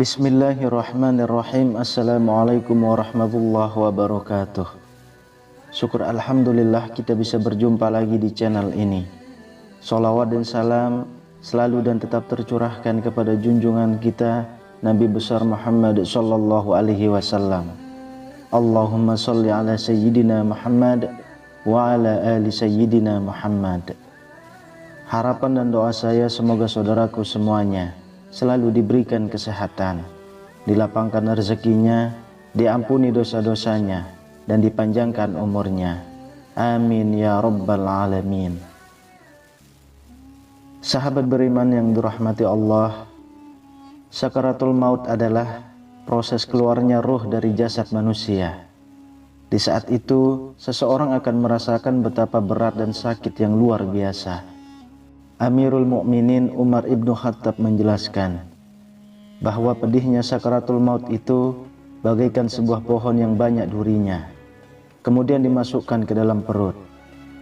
Bismillahirrahmanirrahim. Assalamualaikum warahmatullahi wabarakatuh. Syukur alhamdulillah kita bisa berjumpa lagi di channel ini. Sholawat dan salam selalu dan tetap tercurahkan kepada junjungan kita Nabi besar Muhammad sallallahu alaihi wasallam. Allahumma sholli ala sayyidina Muhammad wa ala ali sayyidina Muhammad. Harapan dan doa saya semoga saudaraku semuanya selalu diberikan kesehatan, dilapangkan rezekinya, diampuni dosa-dosanya, dan dipanjangkan umurnya. Amin ya rabbal alamin. Sahabat beriman yang dirahmati Allah, sakaratul maut adalah proses keluarnya ruh dari jasad manusia. Di saat itu, seseorang akan merasakan betapa berat dan sakit yang luar biasa. Amirul Mukminin Umar ibnu Khattab menjelaskan bahwa pedihnya sakaratul maut itu bagaikan sebuah pohon yang banyak durinya, kemudian dimasukkan ke dalam perut.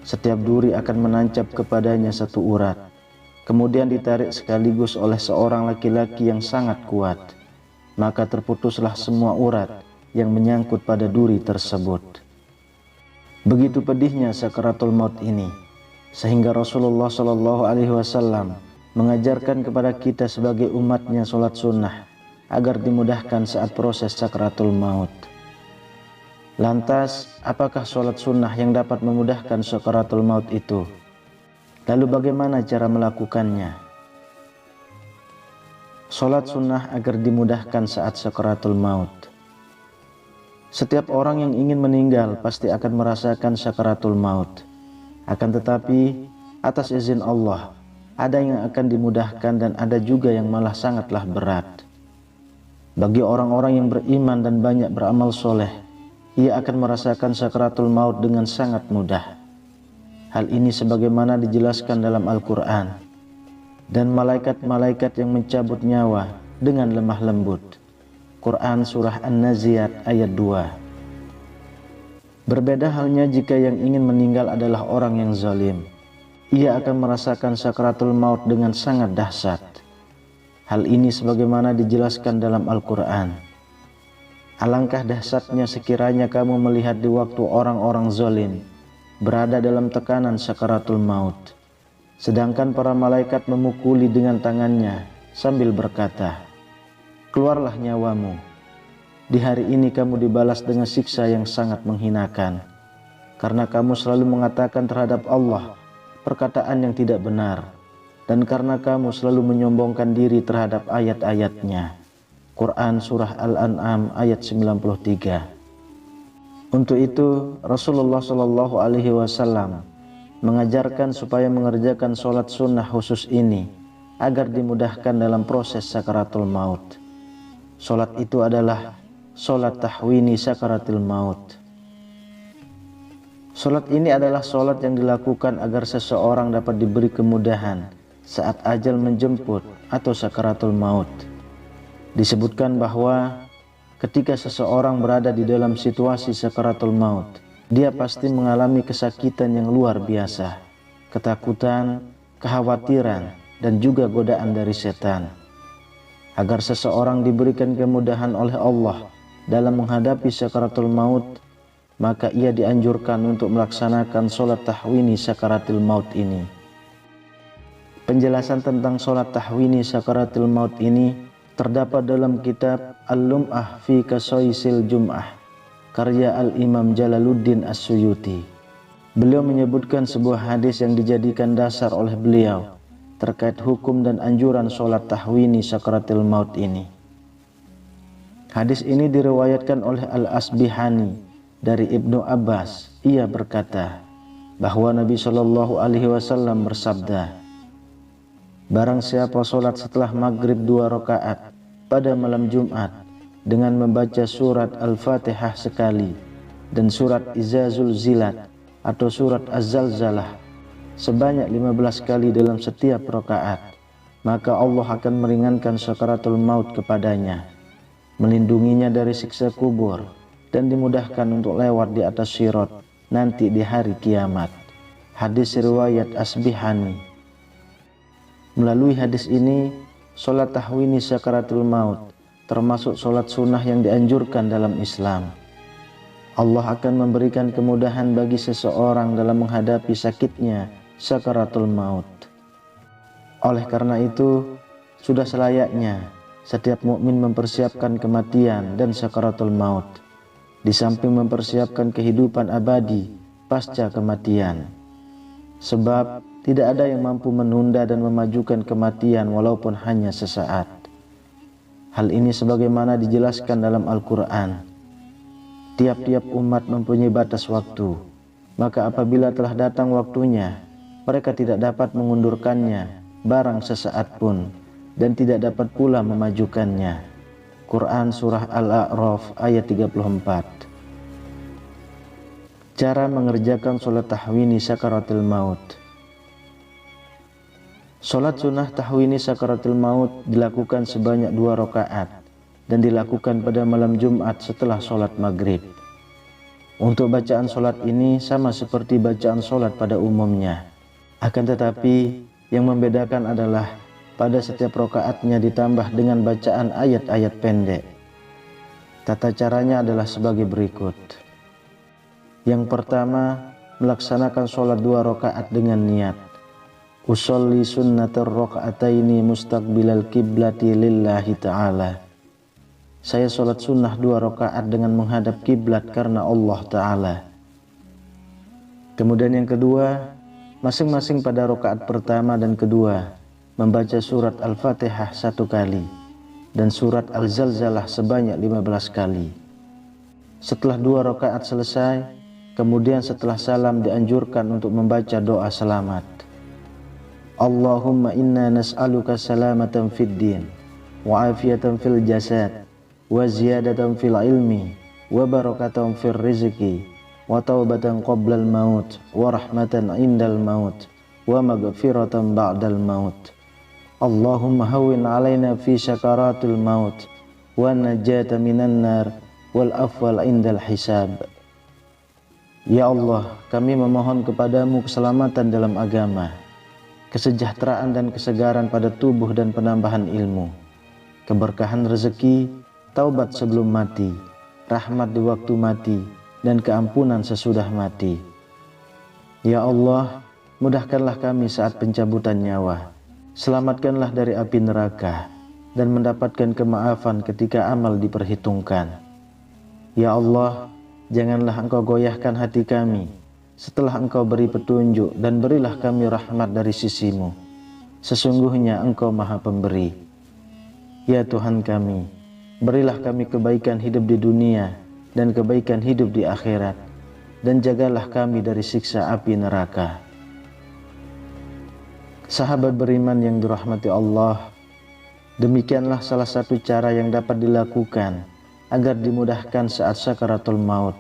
Setiap duri akan menancap kepadanya satu urat, kemudian ditarik sekaligus oleh seorang laki-laki yang sangat kuat, maka terputuslah semua urat yang menyangkut pada duri tersebut. Begitu pedihnya sakaratul maut ini, sehingga Rasulullah Shallallahu Alaihi Wasallam mengajarkan kepada kita sebagai umatnya sholat sunnah agar dimudahkan saat proses sakaratul maut. Lantas, apakah sholat sunnah yang dapat memudahkan sakaratul maut itu? Lalu bagaimana cara melakukannya? Sholat sunnah agar dimudahkan saat sakaratul maut. Setiap orang yang ingin meninggal pasti akan merasakan sakaratul maut. Akan tetapi, atas izin Allah, ada yang akan dimudahkan dan ada juga yang malah sangatlah berat. Bagi orang-orang yang beriman dan banyak beramal soleh, ia akan merasakan sakaratul maut dengan sangat mudah. Hal ini sebagaimana dijelaskan dalam Al-Quran. Dan malaikat-malaikat yang mencabut nyawa dengan lemah lembut. Quran Surah An-Naziat ayat 2. Berbeda halnya jika yang ingin meninggal adalah orang yang zalim. Ia akan merasakan sakaratul maut dengan sangat dahsyat. Hal ini sebagaimana dijelaskan dalam Al-Quran. Alangkah dahsyatnya sekiranya kamu melihat di waktu orang-orang zalim berada dalam tekanan sakaratul maut, sedangkan para malaikat memukuli dengan tangannya sambil berkata, "Keluarlah nyawamu. Di hari ini kamu dibalas dengan siksa yang sangat menghinakan, karena kamu selalu mengatakan terhadap Allah perkataan yang tidak benar, dan karena kamu selalu menyombongkan diri terhadap ayat-ayatnya." Quran Surah Al-An'am ayat 93. Untuk itu, Rasulullah Shallallahu Alaihi Wasallam mengajarkan supaya mengerjakan sholat sunnah khusus ini agar dimudahkan dalam proses sakaratul maut. Sholat itu adalah sholat tahwini sakaratil maut. Sholat ini adalah sholat yang dilakukan agar seseorang dapat diberi kemudahan saat ajal menjemput atau sakaratul maut. Disebutkan bahwa ketika seseorang berada di dalam situasi sakaratul maut, dia pasti mengalami kesakitan yang luar biasa, ketakutan, kekhawatiran, dan juga godaan dari setan. Agar seseorang diberikan kemudahan oleh Allah dalam menghadapi sakaratul maut, maka ia dianjurkan untuk melaksanakan sholat tahwini sakaratul maut ini. Penjelasan tentang sholat tahwini sakaratul maut ini terdapat dalam kitab Al-Lum'ah fi Qasa'isil Jum'ah karya Al-Imam Jalaluddin As-Suyuti. Beliau menyebutkan sebuah hadis yang dijadikan dasar oleh beliau terkait hukum dan anjuran sholat tahwini sakaratul maut ini. Hadis ini diriwayatkan oleh Al-Asbihani dari Ibnu Abbas. Ia berkata bahwa Nabi Shallallahu Alaihi Wasallam bersabda, "Barang siapa sholat setelah maghrib 2 rakaat pada malam Jumat dengan membaca surat Al-Fatihah sekali dan surat Iza Zulzilat atau surat Az-Zalzalah sebanyak 15 kali dalam setiap rakaat, maka Allah akan meringankan sakaratul maut kepadanya, melindunginya dari siksa kubur, dan dimudahkan untuk lewat di atas sirat nanti di hari kiamat." Hadis riwayat Asbihani. Melalui hadis ini, sholat tahwini sakaratul maut termasuk sholat sunnah yang dianjurkan dalam Islam. Allah akan memberikan kemudahan bagi seseorang dalam menghadapi sakitnya sakaratul maut. Oleh karena itu, sudah selayaknya setiap mukmin mempersiapkan kematian dan sakaratul maut, di samping mempersiapkan kehidupan abadi pasca kematian. Sebab tidak ada yang mampu menunda dan memajukan kematian walaupun hanya sesaat. Hal ini sebagaimana dijelaskan dalam Al-Quran. Tiap-tiap umat mempunyai batas waktu, maka apabila telah datang waktunya, mereka tidak dapat mengundurkannya barang sesaat pun, dan tidak dapat pula memajukannya. Quran Surah Al-A'raf ayat 34. Cara mengerjakan sholat tahwini sakaratul maut. Sholat sunnah tahwini sakaratul maut dilakukan sebanyak 2 rakaat dan dilakukan pada malam Jumat setelah sholat maghrib. Untuk bacaan sholat ini sama seperti bacaan sholat pada umumnya. Akan tetapi yang membedakan adalah pada setiap rakaatnya ditambah dengan bacaan ayat-ayat pendek. Tata caranya adalah sebagai berikut. Yang pertama, melaksanakan sholat 2 rakaat dengan niat usolli sunnatar raka'ataini mustaqbilal kiblati lillahi ta'ala. Saya sholat sunnah 2 rakaat dengan menghadap kiblat karena Allah Ta'ala. Kemudian yang kedua, masing-masing pada rakaat pertama dan kedua membaca surat Al-Fatihah 1 kali dan surat Al-Zalzalah sebanyak 15 kali. Setelah 2 rakaat selesai, kemudian setelah salam dianjurkan untuk membaca doa selamat. Allahumma inna nas'aluka salamatan fid din wa afiyatan fil jasad wa ziyadatan fil ilmi wa barakatan fil rizqi wa taubatan qoblal maut wa rahmatan indal maut wa maghfiratan ba'dal maut. Allahumma hawwin alaina fi sakaratul maut wa najata minan nar wal afwal indal hisab. Ya Allah, kami memohon kepadamu keselamatan dalam agama, kesejahteraan dan kesegaran pada tubuh dan penambahan ilmu, keberkahan rezeki, taubat sebelum mati, rahmat di waktu mati, dan keampunan sesudah mati. Ya Allah, mudahkanlah kami saat pencabutan nyawa, selamatkanlah dari api neraka, dan mendapatkan kemaafan ketika amal diperhitungkan. Ya Allah, janganlah Engkau goyahkan hati kami setelah Engkau beri petunjuk, dan berilah kami rahmat dari sisi-Mu. Sesungguhnya Engkau Maha Pemberi. Ya Tuhan kami, berilah kami kebaikan hidup di dunia dan kebaikan hidup di akhirat, dan jagalah kami dari siksa api neraka. Sahabat beriman yang dirahmati Allah, demikianlah salah satu cara yang dapat dilakukan agar dimudahkan saat sakaratul maut,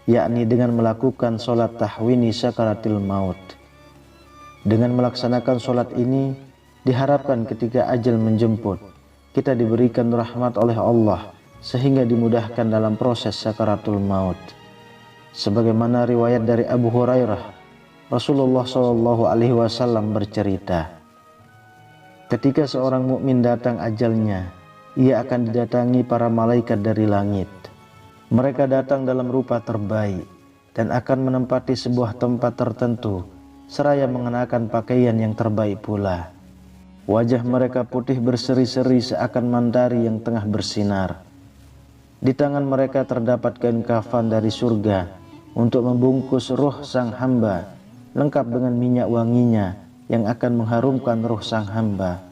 yakni dengan melakukan sholat tahwini sakaratul maut. Dengan melaksanakan sholat ini, diharapkan ketika ajal menjemput, kita diberikan rahmat oleh Allah sehingga dimudahkan dalam proses sakaratul maut. Sebagaimana riwayat dari Abu Hurairah, Rasulullah SAW bercerita, ketika seorang mukmin datang ajalnya, ia akan didatangi para malaikat dari langit. Mereka datang dalam rupa terbaik dan akan menempati sebuah tempat tertentu seraya mengenakan pakaian yang terbaik pula. Wajah mereka putih berseri-seri seakan mentari yang tengah bersinar. Di tangan mereka terdapat kain kafan dari surga untuk membungkus ruh sang hamba, lengkap dengan minyak wanginya yang akan mengharumkan ruh sang hamba.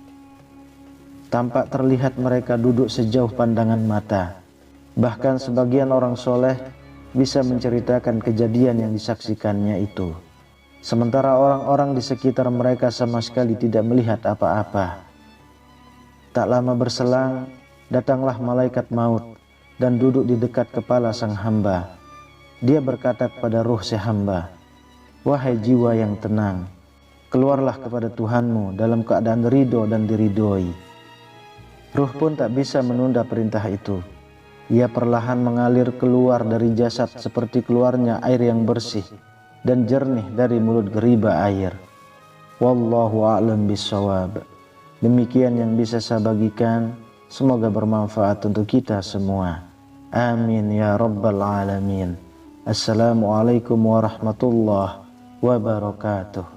Tampak terlihat mereka duduk sejauh pandangan mata. Bahkan sebagian orang soleh bisa menceritakan kejadian yang disaksikannya itu, sementara orang-orang di sekitar mereka sama sekali tidak melihat apa-apa. Tak lama berselang, datanglah malaikat maut dan duduk di dekat kepala sang hamba. Dia berkata kepada ruh si hamba, "Wahai jiwa yang tenang, keluarlah kepada Tuhanmu dalam keadaan ridho dan diridhoi." Ruh pun tak bisa menunda perintah itu. Ia perlahan mengalir keluar dari jasad seperti keluarnya air yang bersih dan jernih dari mulut geriba air. Wallahu a'lam bishawab. Demikian yang bisa saya bagikan. Semoga bermanfaat untuk kita semua. Amin ya rabbal alamin. Assalamualaikum warahmatullahi wabarakatuh.